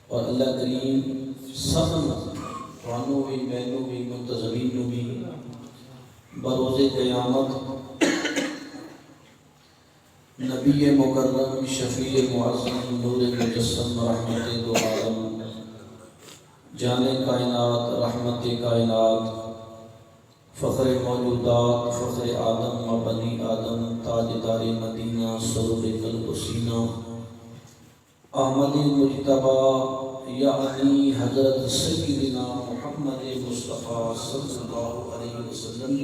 اور اللہ کریم سب وانوں بھی مینوں بھی منتظرین بھی بروز قیامت نبی مکرم شفیع معظم نور مجسم رحمت دو عالم جان کائنات رحمت کائنات فخر موجودات فخر آدم و بنی آدم تاجدار مدینہ سرور قلب و سینہ احمد مجتبی یعنی حضرت سیدنا محمد مصطفیٰ صلی اللہ علیہ وسلم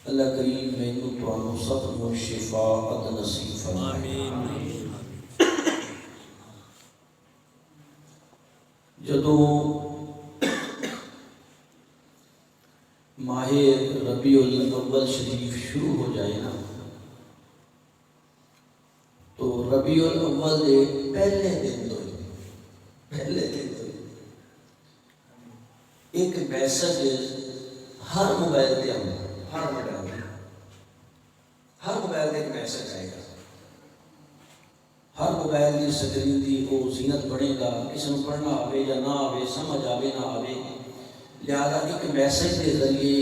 اللہ کریم مینوں تانوں سب نوں شفاعت نصیب فرمائے۔ جدوں ماہ ربیع الاول شریف شروع ہو جائے نا تو ربیع الاول دے پہلے دن ایک میسج ہر موبائل تے آؤں ہر موبائل تے ایک میسج آئے گا، ہر موبائل کی سکرین کی وہ زینت بڑھے گا، کسی نے پڑھنا آوے یا نہ آوے، سمجھ آوے نہ آوے، لہذا ایک میسج کے ذریعے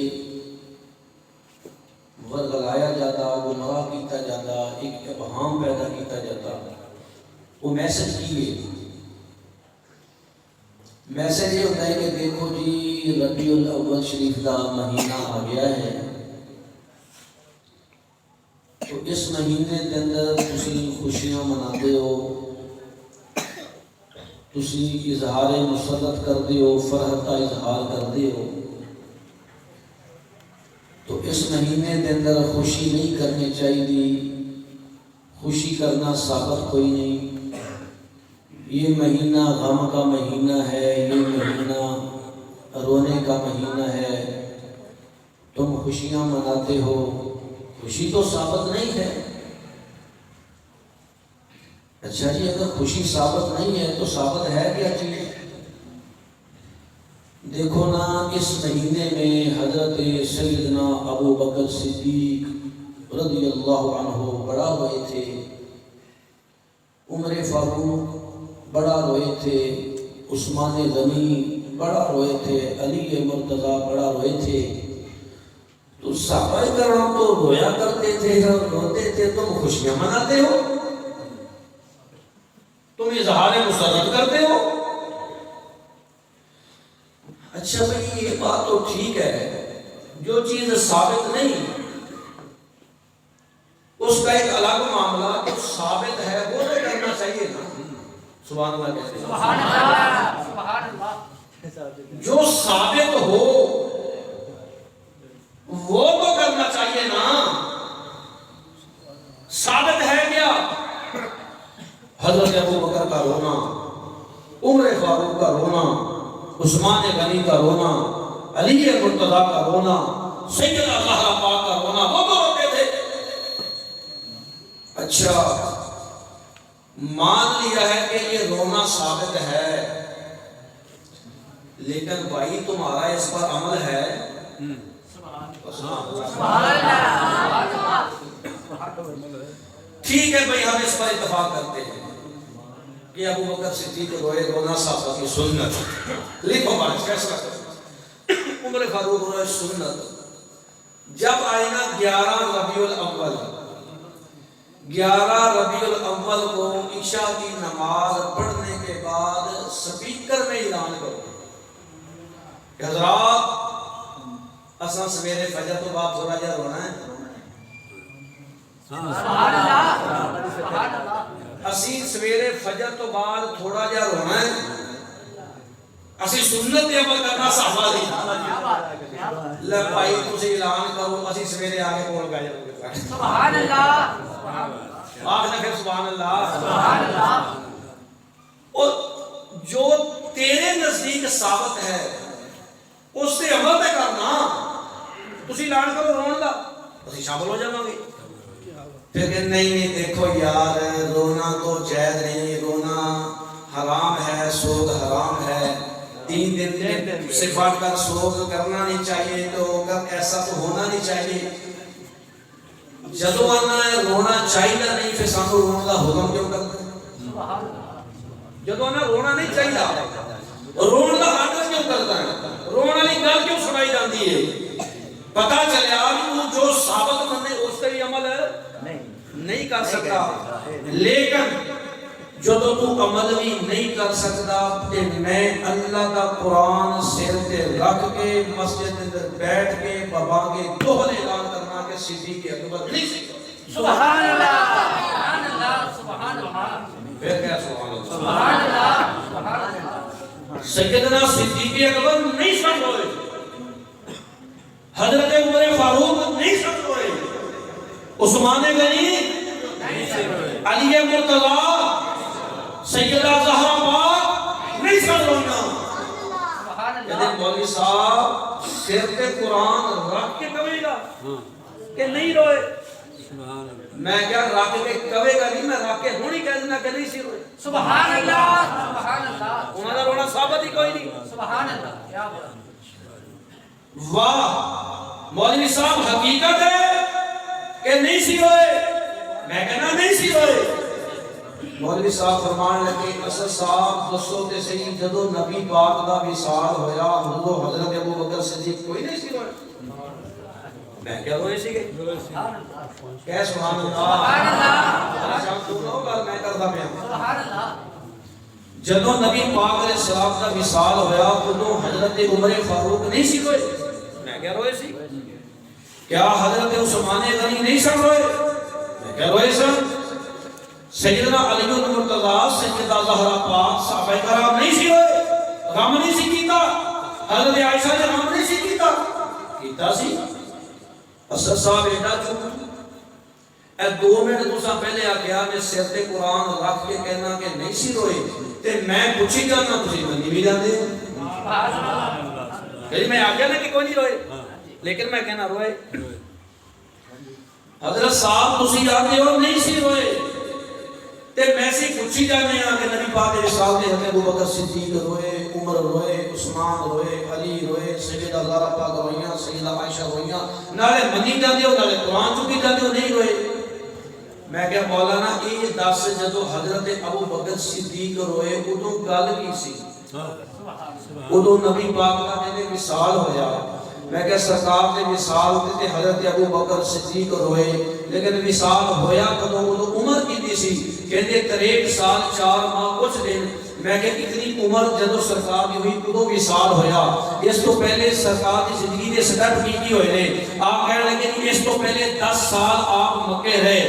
ورگلایا جاتا، گمراہ کیتا جاتا، ایک ابہام پیدا کیتا جاتا۔ وہ میسج کی ہے، میسج یہ ہوتا ہے کہ دیکھو جی ربیع الاول شریف کا مہینہ آ گیا ہے، تو اس مہینے کے اندر تسی خوشیاں مناتے ہو، تسی اظہار مسرت کرتے ہو، فرحت کا اظہار کرتے ہو، تو اس مہینے کے اندر خوشی نہیں کرنی چاہیے، خوشی کرنا ثابت کوئی نہیں۔ یہ مہینہ غم کا مہینہ ہے، یہ مہینہ رونے کا مہینہ ہے، تم خوشیاں مناتے ہو، خوشی تو ثابت نہیں ہے۔ اچھا جی اگر خوشی ثابت نہیں ہے تو ثابت ہے کیا چیز؟ دیکھو نا اس مہینے میں حضرت سیدنا ابو بکر صدیق رضی اللہ عنہ بڑا ہوئے تھے، عمر فاروق بڑا روئے تھے، عثمان غنی بڑا روئے تھے، علی مرتضیٰ بڑا روئے تھے، تو صحابہ کرام تو رویا کرتے تھے اور روتے تھے، تم خوشیاں مناتے ہو، تم اظہار مسرت کرتے ہو۔ اچھا بھئی یہ بات تو ٹھیک ہے، جو چیز ثابت نہیں اس کا ایک الگ معاملہ، جو ثابت ہے وہ تو کرنا چاہیے نا۔ سبحان اللہ کہتے ہیں، سبحان اللہ، سبحان اللہ، جو ثابت ہو وہ تو کرنا چاہیے نا۔ ثابت ہے کیا؟ حضرت ابو بکر کا رونا، عمر فاروق کا رونا، عثمان غنی کا رونا، علی مرتضیٰ کا رونا، سیدنا زہرا پاک کا رونا، وہ تو روتے تھے۔ اچھا مان لیا ہے کہ یہ رونا ثابت ہے، لیکن بھائی تمہارا اس پر عمل ہے؟ ٹھیک ہے بھئی ہم اس پر اتفاق کرتے ہیں کہ ابو بکر صدیق روئے، رونا صحابہ کی سنت، لکھو بات فیصلہ کرو، عمر فاروق روئے سنت۔ جب آئے نا 11 ربیع الاول، 11 ربیع الاول کو عشاء کی نماز پڑھنے کے بعد سپیکر میں اعلان کرو کہ حضرات اساں سویرے فجر تو بعد تھوڑا جہا رونا ہے، اسی سویرے فجر تو بعد تھوڑا جہا رونا ہے، اسی سنت پہ عمل کرنا صحابہ دی۔ لے بھائی تسی اعلان کرو، اسی سویرے آگے کول گئے جاؤ۔ سبحان اللہ، آخنا پھر سبحان اللہ، سبحان اللہ۔ اور جو تیرے نزدیک ثابت ہے اس سے عمل پہ کرنا، تسی اعلان کرو رون دا، اسی شامل ہو جاؤں گے۔ پھر کہ نہیں دیکھو یار رونا تو جائز نہیں، رونا حرام ہے، سوگ حرام ہے، 3 دن صفات کا سوگ کرنا نہیں چاہیے، تو ایسا تو ہونا نہیں چاہیے۔ جدو آنا ہے رونا چاہیے نہیں، پھر سانو رون کا حکم کیوں کرتا ہے؟ جدو نا رونا نہیں چاہیے، رونا دا حق کیوں کرتا ہے؟ رونا والی گل کیوں سنائی جاتی ہے؟ پتہ چلیا تو جو ثابت کرنے اس سے بھی عمل نہیں کر سکتا، لیکن جدو تو عمل بھی نہیں کر سکتا تے میں اللہ دا قرآن سر تے رکھ کے مسجد اندر بیٹھ کے بابا کے دوہل اعلان کرنا کہ صدیق اکبر نہیں سکتا۔ سبحان اللہ سبحان اللہ سبحان اللہ، پھر کیا سبحان اللہ سبحان اللہ سبحان اللہ، سیدنا صدیق اکبر نہیں سمجھ ہوئے، حضرت عمر فاروق نہیں سمجھ ہوئے، عثمان غنی علی مرتضی سیدہ زہرا پاک نہیں سمجھ ہونا۔ کہتے ہیں مولوی صاحب سر تے قرآن رکھ کے کہے گا کہ نہیں روئے، میں کیا رکھ کے کہے گا نہیں، میں رکھ کے ہونی کہہ دینا کہ نہیں سی روئے۔ سبحان اللہ سبحان اللہ، انہوں نے رونا ثابت ہی کوئی نہیں۔ سبحان اللہ، کیا بات، واہ مولوی صاحب حقیقت ہے کہ نہیں سی روئے، میں کہنا نہیں سی روئے۔ مولوی صاحب فرمان لگے اصل صاحب دسو تے صحیح جدو نبی پاک دا وصال ہویا حضرت ابو بکر صدیق کوئی نہیں سی روئے، میں کیا روئے سی گئی؟ کہہ سبحان اللہ، شام دونوں گل میں کردا پیا۔ سبحان اللہ، جدو نبی پاک علیہ السلام دا وصال ہویا ادو حضرت عمر فاروق نہیں سی روئے، میں کیا روئے سی؟ کیا حضرت عثمان غنی نہیں سن روئے، میں کیا روئے سن؟ سیدنا علی مرتضی سیدہ زہرا پاک صحابہ کرام نہیں سی ہوئے، غم نہیں سی کیتا، حضرت عائشہ نے غم نہیں سی کیتا سی۔ اصل صاحب ایڈا چوٹ اے 2 منٹ تساں پہلے آ گیا میں سر تے قرآن رکھ کے کہنا کہ نہیں سی روئے تے میں پوچھی جانا تسی منی بھی جاندے کہ میں آ گیا نا کہ کوئی نہیں روئے، لیکن میں کہنا روئے۔ حضرت صاحب تسی جاندے ہو نہیں سی روئے تے میں سی پوچھی جانے ہیں کہ نبی پاک علیہ السلام نے حضرت ابو بکر صدیق روئے، عمر روئے، عثمان روئے، علی روئے، سیدہ زہرا پاک روئیاں، سیدہ عائشہ روئیاں، نالے منی جاندے ہو نالے قرآن چکی جاندے ہو نہیں روئے۔ میں کہا مولانا یہ دس جدو حضرت ابو بکر صدیق روئے ادو گل کی سی؟ ادو نبی پاک کا میں نے وصال ہویا، میں کہا سرکار نے وصال تے حضرت ابو بکر صدیق روئے، لیکن وصال ہویا کدو ادو عمر کی دی سی کہتے 63 سال 4 ماہ کچھ دن۔ میں کہ اتنی عمر جدو سرکار کی ہوئی ادو وصال ہویا، اس تو پہلے سرکار کی زندگی نے سٹیپ کی ہوئے نے، آپ کہنے لگے اس تو پہلے 10 سال آپ مکے رہے،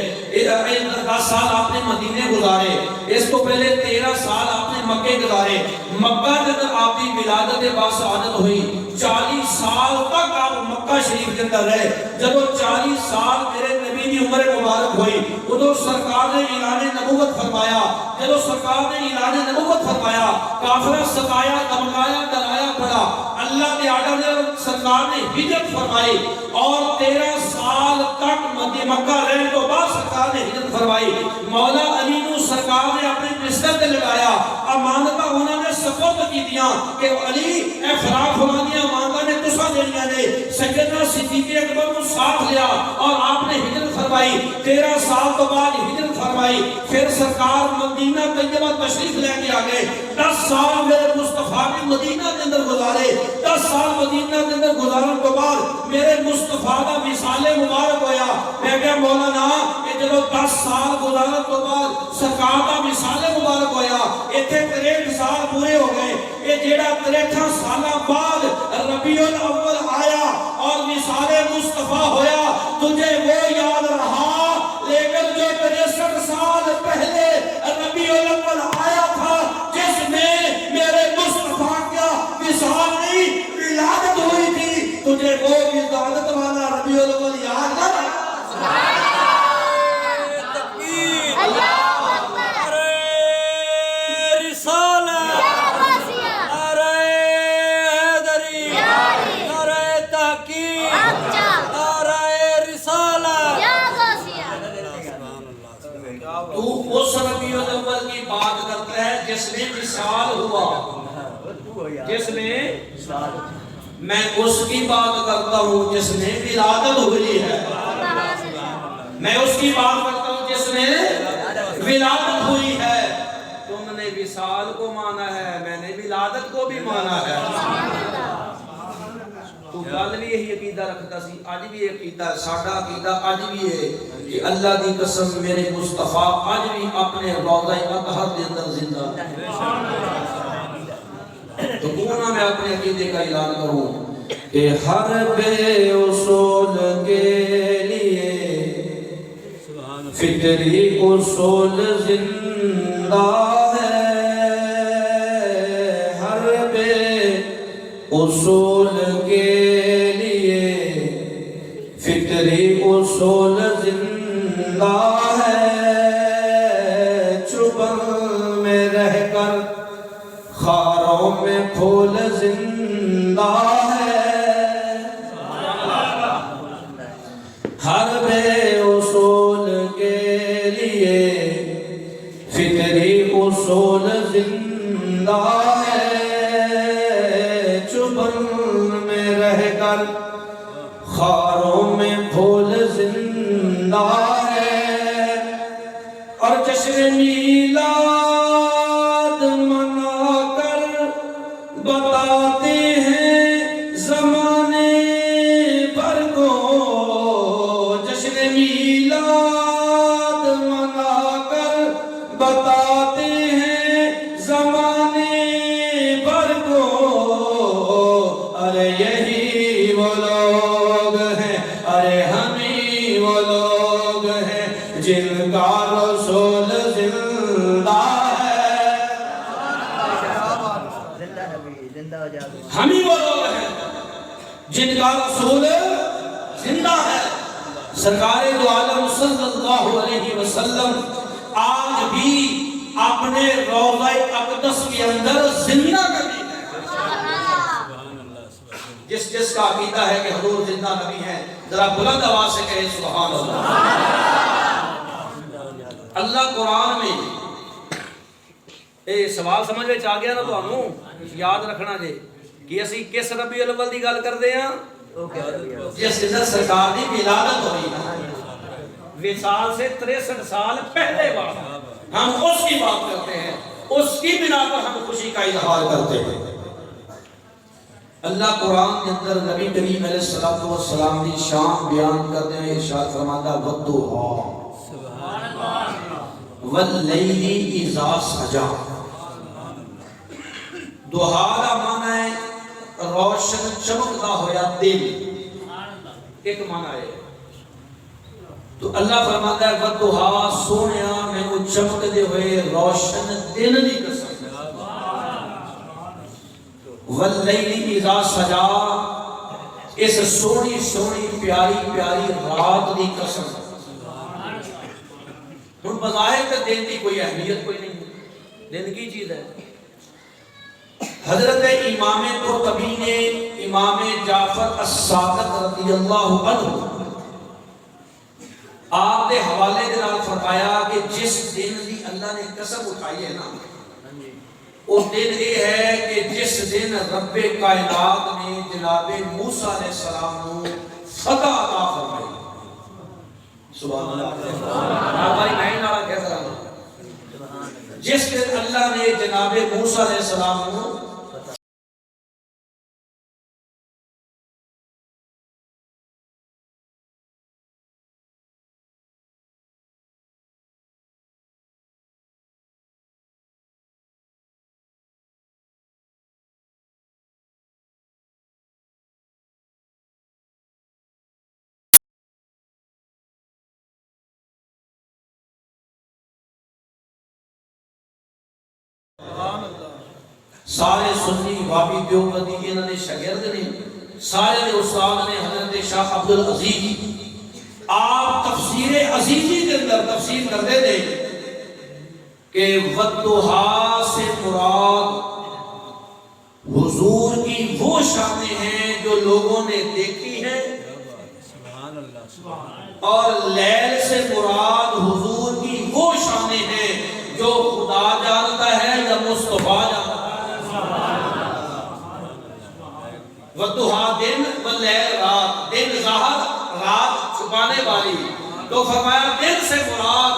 10 سال آپ نے مدینے گزارے، اس تو پہلے 13 سال آپ نے مکے گزارے، مکہ جب آپ کی ولادت باسعادت ہوئی 40 سال تک آپ مکہ شریف کے اندر رہے۔ جب 40 سال میرے نبی کی عمر مبارک ہوئی ادو سرکار نے اعلان نبوت فرمایا، جب سرکار نے اعلان نبوت فرمایا کافرہ ستایا دمکایا ڈرایا پڑا، اللہ کے آرڈر نے سرکار نے ہجرت فرمائی اور 13 سال تک مکہ رہنے تو بعد سرکار نے ہجرت فرمائی۔ مولا علی نو سرکار نے اپنے بستر تے لگایا، امانتاں انہوں نے سپرد کی دیاں کہ علی اے فراق فرمانیاں امانتاں نے تساں دینیاں نے۔ سیدنا صدیق اکبر کو ساتھ لیا اور آپ نے ہجرت فرمائی، 13 سال تو بعد ہجرت فرمائی، پھر سرکار مدینہ طیبہ تشریف لے کے آگئے۔ 10 سال میرے مصطفیٰ نے مدینہ کے اندر گزارے، 10 سال مدینہ کے اندر گزارن تو بعد میرے مصطفیٰ کا وصال مبارک ہویا۔ میں کہا مولانا کہ جب 10 سال گزارن تو بعد سرکار کا وصال مبارک ہویا، ایتھے 63 سال پورے ہو گئے، یہ جیڑا 63 سالہ بعد ربیع الاول آیا اور وصال مصطفیٰ ہویا، تجھے وہ یاد رہا، لیکن جو 63 سال پہلے ربیع الاول آیا تھا جس میں میرے مصطفیٰ کا وصال نہیں ولادت ہوئی تھی، تجھے وہ ولادت والا ربیع الاول یاد نہ رہا۔ تو اس ربیع الاول کی بات کرتا ہے جس میں وصال ہوا، جس میں میں اس کی بات کرتا ہوں جس میں ولادت ہوئی ہے، میں اس کی بات کرتا ہوں جس میں ولادت ہوئی ہے۔ تم نے وصال کو مانا ہے، میں نے ولادت کو بھی مانا ہے۔ تو گل بھی یہی عقیدہ رکھتا سی، اج بھی یہ عقیدہ ہے، ساڈا عقیدہ اج بھی ہے کہ اللہ دی قسم میرے مصطفیٰ اج بھی اپنے روضہ اطہر دے اندر زندہ ہے۔ تو کیوں نہ میں اپنے عقیدے کا اعلان کروں کہ ہر بے اصول کے لیے فطری اصول زندہ ہے، ہر بے اصول کے لیے فطری اصول زندہ ہے، چبن میں رہ کر خاروں میں پھول زندہ ہے، ہر بے اصول کے لیے فطری اصول زندہ ہے، چبن میں رہ کر خاروں میں پھول زندہ ہے، اور جشن میلاد منا کر بتاتے ہیں زمانے بھر کو، جشن میلاد منا کر بتاتے ہیں زمانے بھر کو، ارے یہی وہ لوگ ہیں، ارے ہم ہی وہ لوگ ہیں جن کا رسول زندہ ہے، ہم ہی وہ لوگ ہیں جن کا رسول زندہ ہے۔ سرکار دو عالم صلی اللہ علیہ وسلم آج بھی اپنے روضہ اقدس کے اندر زندہ نبی ہے۔ جس جس کا عقیدہ ہے کہ حضور زندہ نبی ہیں، ذرا بلند آواز سے کہے سبحان اللہ۔ اللہ قرآن میں اے سوال سمجھ میں آ گیا نا، تو یاد رکھنا جے کہ اسی کس ربیع الاول دی گل کردے ہیں؟ جس دن سرکار دی ولادت ہوئی نا، وصال سے 63 سال پہلے بات ہم اس کی بات کرتے ہیں، اس کی بنا پر ہم خوشی کا اظہار کرتے ہیں۔ اللہ قرآن کے اندر نبی کریم علیہ السلام کی شان بیان کرتے ہیں، ارشاد فرماتا وَالضُّحَىٰ وَاللَّيْلِ إِذَا سَجَىٰ۔ دُحَا کا معنی ہے روشن چمکتا ہویا دل، ایک معنی ہے۔ تو اللہ فرماتا ہے وَالضُّحَىٰ سونیا میں وہ چمکتے ہوئے روشن دن دی قسم، وَاللَّيْلِ إِذَا سَجَىٰ اس سونی سونی پیاری پیاری رات دی قسم۔ ہن بظاہر تے دن کی کوئی اہمیت کوئی نہیں، دن کی چیز ہے۔ حضرت امام قرطبی نے امام جعفر الصادق رضی اللہ عنہ آپ کے حوالے کے نال فرمایا کہ جس دن دی اللہ نے قسم اٹھائی ہے نا، وہ دن یہ ہے کہ جس دن رب کائنات نے جناب موسیٰ علیہ السلام کو فتح عطا فرمائی۔ سبحان اللہ، بھائی میں نارا کہہ رہا ہوں، جس دن اللہ نے جناب موسیٰ علیہ السلام کو سارے سنی وابی دیوبندی انہوں نے شاگرد نے، سارے استاد نے حضرت شاہ عبدالعزیز، آپ تفسیر عزیزی کے اندر تفسیر کرتے تھے کہ وَالضُّحَىٰ سے مراد حضور کی وہ شانیں ہیں جو لوگوں نے دیکھی ہیں، اور لیل سے مراد حضور کی وہ شانیں ہیں جو خدا جانتا ہے یا مصطفیٰ جانتا ہے۔ وَالضُّحَىٰ دن، واللیل رات، دن ظاہر رات چھپانے والی، تو فرمایا دن سے مراد،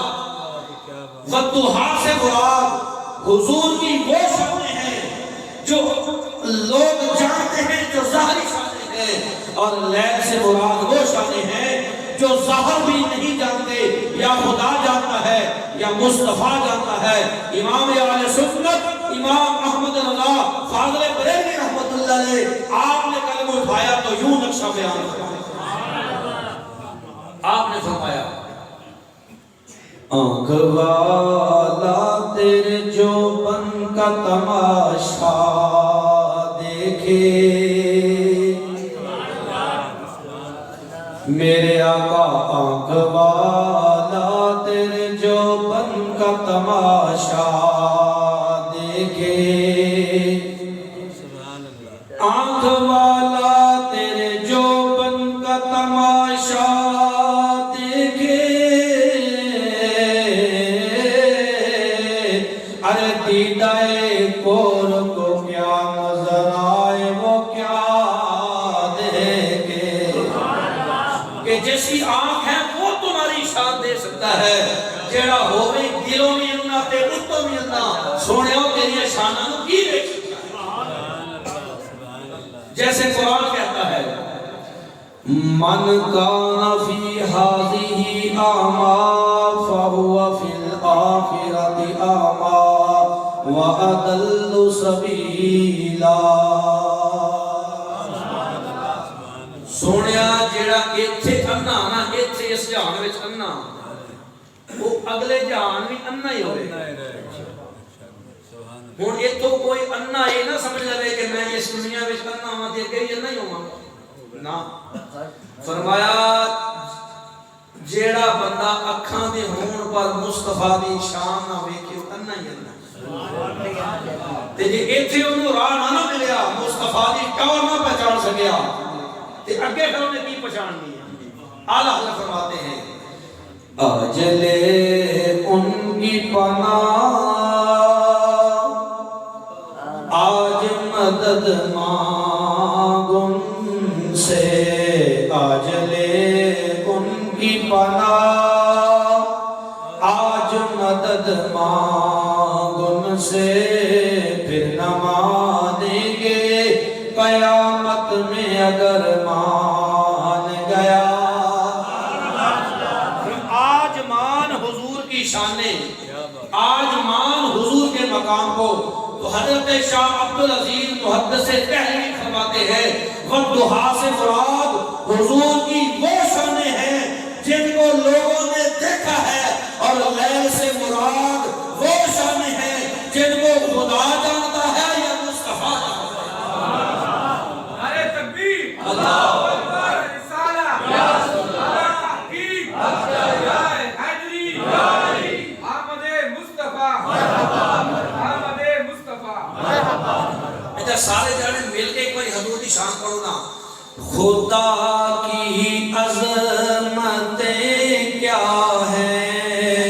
وَالضُّحَىٰ سے مراد حضور کی وہ شانیں ہیں جو لوگ جانتے ہیں، جو ظاہری شانیں ہیں، اور لیل سے مراد وہ شانیں ہیں جو ظاہر بھی نہیں جانتے، یا خدا جانتا ہے یا مصطفیٰ جانتا ہے۔ امام اہل سنت امام احمد رضا فاضل بریلوی رحمت اللہ علیہ، آپ نے کلمہ اٹھایا تو یوں نقشہ بیان کیا، آپ نے فرمایا آنکھ والا تیرے جو بن کا تماشا دیکھے، میرے آقا آنکھ والا تیرے جو بن کا تماشا دیکھے، آنکھ والا تیرے جو بن کا تماشا دیکھے، ارے دیدائے کور کو کیا نظر آئے وہ کیا دیکھے، کہ جس کی آنکھ ہے وہ تمہاری شان دے سکتا ہے، جیڑا ہوئے دلوں میں انہا تے اتوں میں انہا سونے ہو تیری شانہ نو کی دیکھ سکتا ہے۔ جیسے قرآن کہتا ہے من کان فی ہذہ اعمی فہو فی الآخرۃ اعمی واضل سبیلا۔ سونیا جیڑا ایتھے اننا نا، ایتھے اس جہان وچ اننا، وہ اگلے جہان بھی اننا ہی ہوئے۔ ہن ایتھوں کوئی اننا یہ نہ سمجھ لے کہ میں اس دنیا وچ اننا ہوں تے اگے اننا ہی ہوں نا، فرمایا جیڑا بندہ اکھاں دے ہون پر مصطفیٰ دی شان نہ ویکھے اننا ہی اننا، تے جے ایتھے انہوں راہ نہ ملیا، مصطفیٰ دی ٹور نہ پہچان سکیا، تے اگے پھر انہیں کی پہچان دی۔ اعلیٰ حضرت فرماتے ہیں آج لے ان کی پناہ، آج مدد مانگ ان سے، آج لے ان کی پناہ، آج مدد مانگ ان سے، پھر نہ مانیں گے قیامت میں اگر مان گیا۔ آج مان حضور کی شانیں، آج مان حضور کے مقام کو، تو حضرت شاہ عبدالعزیز محدث دہلوی فرماتے ہیں والضحیٰ سے مراد حضور کی وہ شانیں ہیں جن کو لوگوں نے دیکھا ہے، اور لیل سے مراد وہ شانیں ہیں جن کو خدا جانتا ہے یا مصطفیٰ جانتا ہے۔ نعرہ تکبیر، اللہ اکبر، رسالہ، یا رسول اللہ، تحقیق، یا حیدری، احمد مصطفیٰ، احمد مصطفیٰ۔ اچھا سارے جانے مل کے ایک بار حضور کی شان پڑھو نا۔ خدا کی عظمتیں کیا ہیں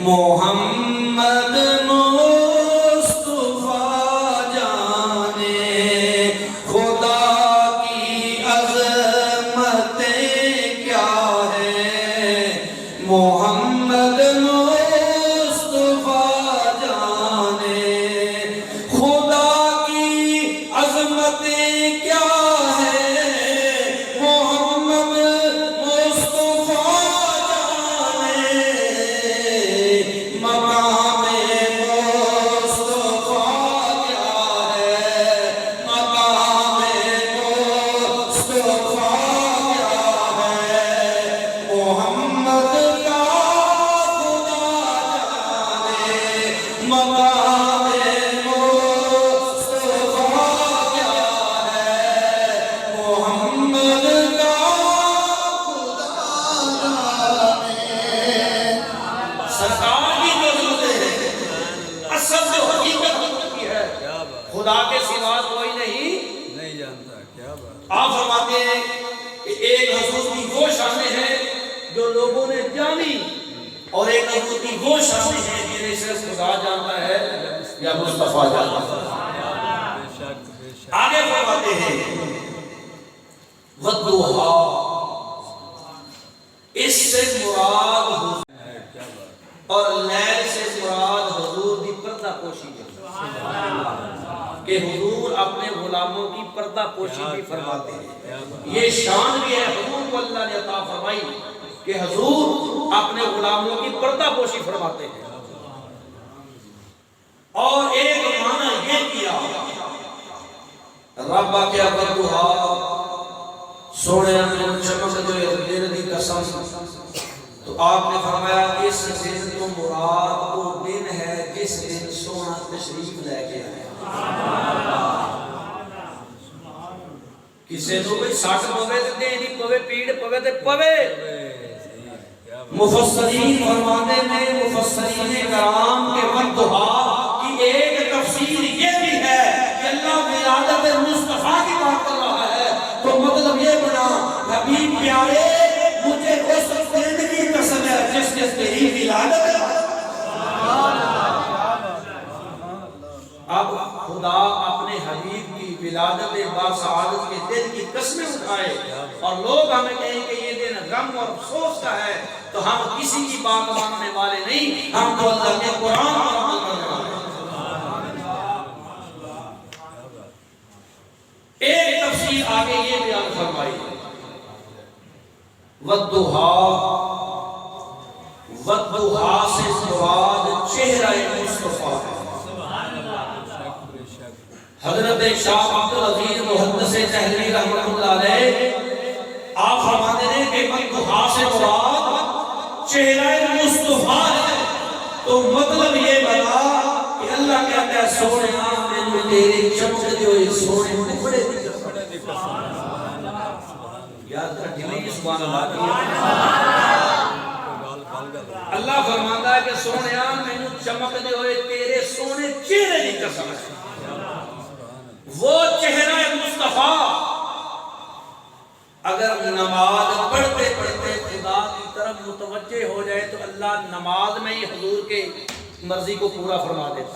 محمد مصطفیٰ جانے، خدا کی عظمتیں کیا ہیں محمد مصطفیٰ جانے، خدا کی عظمتیں کیا خدا کے سوا کوئی نہیں جانتا۔ کیا بات، آپ فرماتے ہیں کہ ایک حضور کی وہ شانیں ہیں جو لوگوں نے جانی، اور ایک حضور کی وہ شانیں ہیں جنہیں صرف خدا جانتا ہے یا مصطفیٰ جانتا ہے۔ آگے فرماتے ہیں والضحیٰ، اس سے مراد حضور، اور لیل سے مراد حضور دی پردہ کو کہ حضور اپنے غلاموں کی پردہ پوشی بھی فرماتے ہیں. یہ شان بھی ہے حضور کو اللہ نے عطا فرمائی کہ حضور اپنے غلاموں کی پردہ پوشی فرماتے ہیں. اور ایک معنی یہ کیا رب کیا بدوہا سونے میں چمک جو دن دی قسم، تو آپ نے فرمایا اس دن تو مراد وہ دن ہے جس دن سونا تشریف لے کے آئے. کسی تو کوئی ساٹھ پوے تے نہیں پوے پیڑ پوے تے پوے. مفسرین فرماتے ہیں مفسرین کرام کے بدوہا کی ایک تفسیر یہ بھی ہے کہ اللہ ولادت مصطفیٰ کی بات کر رہا ہے، تو مطلب یہ بنا حبیب پیارے مجھے اس دن کی قسم ہے جس نے تیری ولادت ہے. اب خدا اپنے حبیب کی ولادت باسعادت کے دن کی قسمیں اٹھائے اور لوگ ہمیں کہیں کہ یہ دن غم اور افسوس کا ہے، تو ہم کسی کی بات ماننے والے نہیں، ہم تو اللہ کے قرآن پر عمل کرنے والے ہیں. ایک تفسیر آگے یہ بیان فرمائی والضحا سے مراد چہرہ مصطفیٰ ہے. حضرت شاہ عبدالعزیز محدث دہلوی رحمۃ اللہ علیہ آپ فرماتے ہیں کہ والضحا سے مراد چہرہ مصطفیٰ ہے، تو مطلب یہ بنا کہ اللہ کہتا ہے سونے میں تیرے چمکتے ہوئے سونے ٹکڑے دی قسم. یاد رکھیں نہیں سبحان اللہ کی. اللہ فرماتا ہے کہ سونیا مینوں چمکتے ہوئے تیرے سونے چہرے دی قسم ہے. وہ چہرہ مصطفیٰ اگر نماز پڑھتے پڑھتے خدا کی طرف متوجہ ہو جائے تو اللہ نماز میں ہی حضور کے مرضی کو پورا فرما دیتا.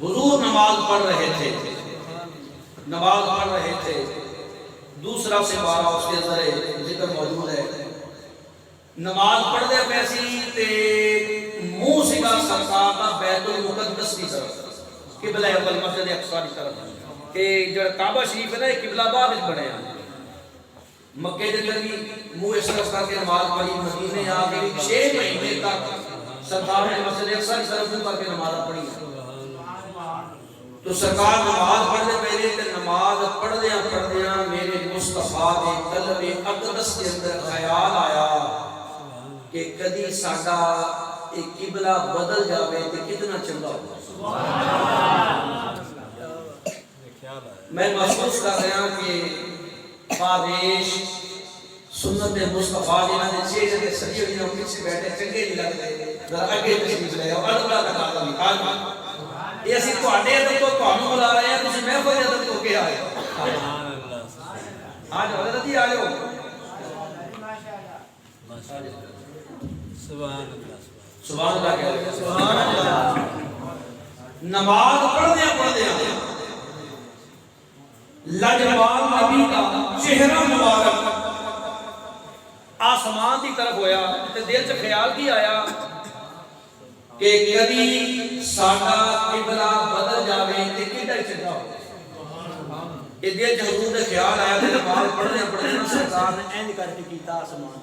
حضور نماز پڑھ رہے تھے، نماز پڑھ رہے تھے، دوسرا سپارہ اس کے اندر ذکر موجود ہے. نماز پڑھ دے پیسی تے منہ سگا سرکار دا بیت المقدس کی طرف قبلہ اول مسجد اقصی کی طرف کہ جو کعبہ شریف ہے نا قبلہ آباد وچ بنیا. مکے دے اندر بھی منہ اس طرف کر کے نماز پڑھی، مدینے آ کے 6 مہینے تک سرکار نے مسجد اقصی کی طرف منہ کر کے نماز پڑھی. تو سرکار نماز پڑھنے پہلے تے نماز پڑھدیاں میرے مصطفیٰ دے قلب اقدس کے اندر خیال آیا کہ کدی ساڈا ایک قبلہ بدل جاوے تے کتنا چنگا ہوگا. میں محسوس کر رہا ہوں کہ پاویش سنت مصطفیٰ جنہاں نے چہرے تے سجی ہوئی نہ پیچھے بیٹھے چنگے نہیں لگتے، ذرا اگے تشریف لے آؤ. ادب کا تقاضا بھی آج یہ اسی تواڈے ادب تو تانوں بلا رہے ہیں، تسی محفل ادب تو کے آئے آج حضرت جی آ جاؤ. سبحان اللہ کہہ سبحان اللہ. نماز پڑھدیاں لاجواب نبی کا چہرہ مبارک آسمان کی طرف ہویا تے دل چ خیال کی آیا کہ کدی ساڈا قبلہ بدل جاوے تے کیڈا چنگا ہوگا. یہ دل چ حضور دے خیال آیا تے نماز پڑھدیاں سرکار نے اینج کر کے کیتا آسمان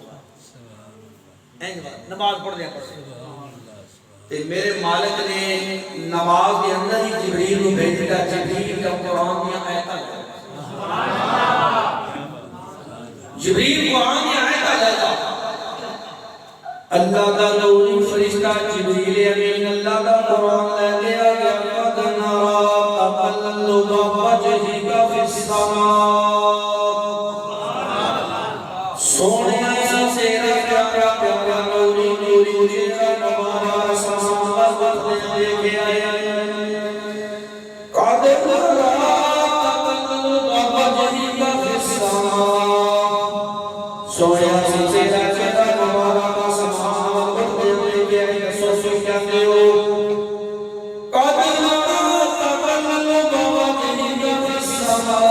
نماز پڑھدیاں تے میرے مالک نے نماز کے اندر ہی جبریل کو بھیجا. جبریل کا قرآن کی آیت جبریل قرآن کی آیت اللہ کا نوری فرشتہ جبریل امین اللہ کا قرآن لے لیا گیا. قد نرى تقلب وجهك في السماء. سونے تیرا پیارا پیارا نوری نوری ہمارا آسمان پر لے کے آیا. قد نرى تقلب وجهك في السماء. سونے تیرا پیارا ہمارا آسمان پر لے کے آیا. سوچو کیا دیو قد نرى تقلب وجهك في السماء.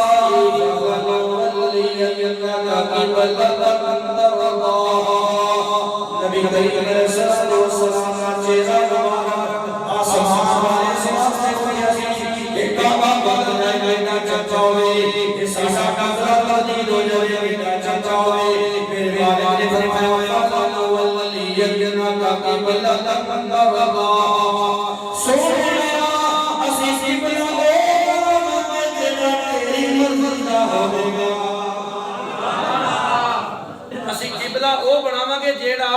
نبی کریم علیہ الصلوۃ والسلام کا چہرہ مبارک آسمان والے سے کہ ساڈا ذرا دین ہو جائے بیٹا چاچا ہوئے میرے والد نے فرمایا فقال والذی یجنا کا قبلہ بندہ ربا سونیا اسی قبلہ ہو جڑا تیری مرضی دا ہوے گا اسی قبلہ او بناواں گے جیڑا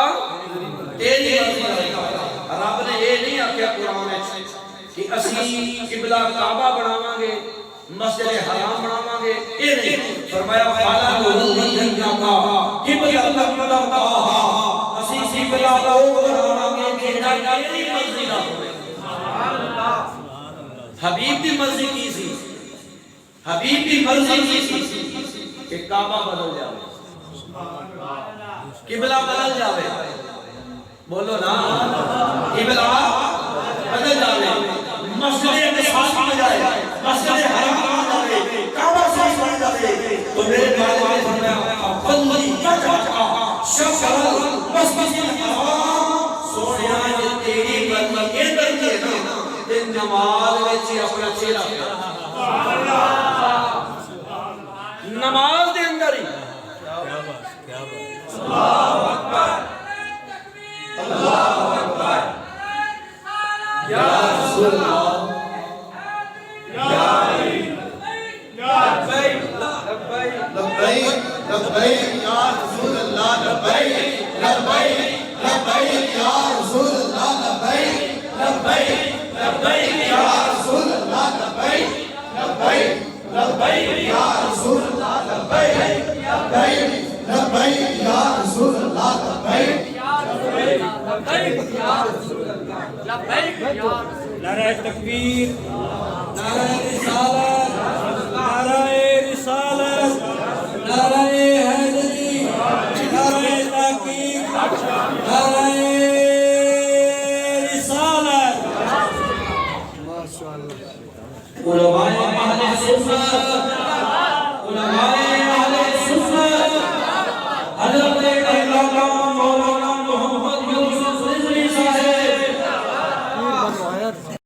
تیری مرضی دا ہوگا رب نے یہ نہیں آکھیا قرآن وچ کہ اسی قبلہ کعبہ بناواں گے مسجد حرام بناواں گے یہ نہیں فرمایا فالا الذین کا قبلہ بناواں اسی قبلہ او بناواں گے جیڑا تیری مرضی دا ہوے سبحان اللہ حبیب دی مرضی کی سی حبیب دی مرضی کی سی کہ کعبہ بدل جاوے قبلہ بدل جاوے بولو نا قبلہ بدل جاوے مسجد اقصی بن جائے مسجد حرام بن جائے کعبہ صحیح بن جائے تو میرے والد نے فرمایا والذی یجعل شطر المسجد الحرام سونیا جے تیری مرضی ادھر کی ہے نا تے نماز وچ اپنا چہرہ سبحان اللہ نماز دے اندر ہی کیا بات اللہ اکبر اللہ اکبر یا رسول اللہ یا علی یا لبیک لبیک لبیک یا رسول اللہ لبیک لبیک لبیک یا رسول اللہ لبیک لبیک لبیک یا رسول اللہ لبیک لبیک لبیک یا رسول اللہ لبیک لبیک لبیک یا رسول اللہ لبیک نعرہ تکبیر نعرہ رسالت نعرہ رسالت نعرہ حیدری نعرہ تحقیق نعرہ رسالت علماء اہل سنت علماء